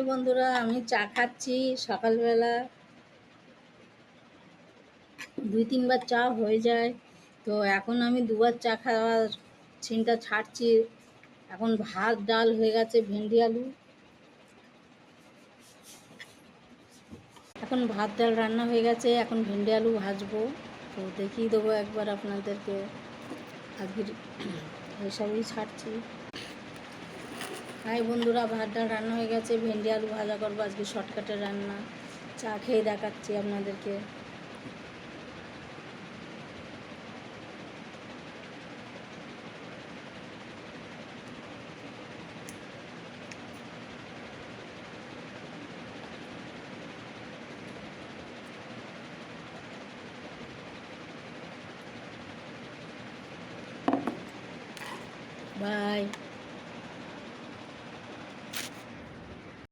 High বন্ধুরা, আমি চা খাচ্ছি সকালবেলা। 2-3 বার চা হয়ে যায়, তো এখন আমি 2 বার চা খাওয়ার চিন্তা ছাড়ছি। এখন ভাত ডাল হয়ে গেছে, ভেন্ডি আলু। এখন ভাত ডাল রান্না হয়ে গেছে, এখন ভেন্ডি আলু ভাজবো। তো দেখিয়ে দেবো একবার আপনাদেরকে। আজকের এসবই ছাড়ছি। হাই বন্ধুরা, ভাত ডাল রান্না হয়ে গেছে, ভেন্ডি আলু ভাজা করবো। আজকে শর্টকাটের রান্না। চা খেয়ে দেখাচ্ছি আপনাদেরকে। বাই।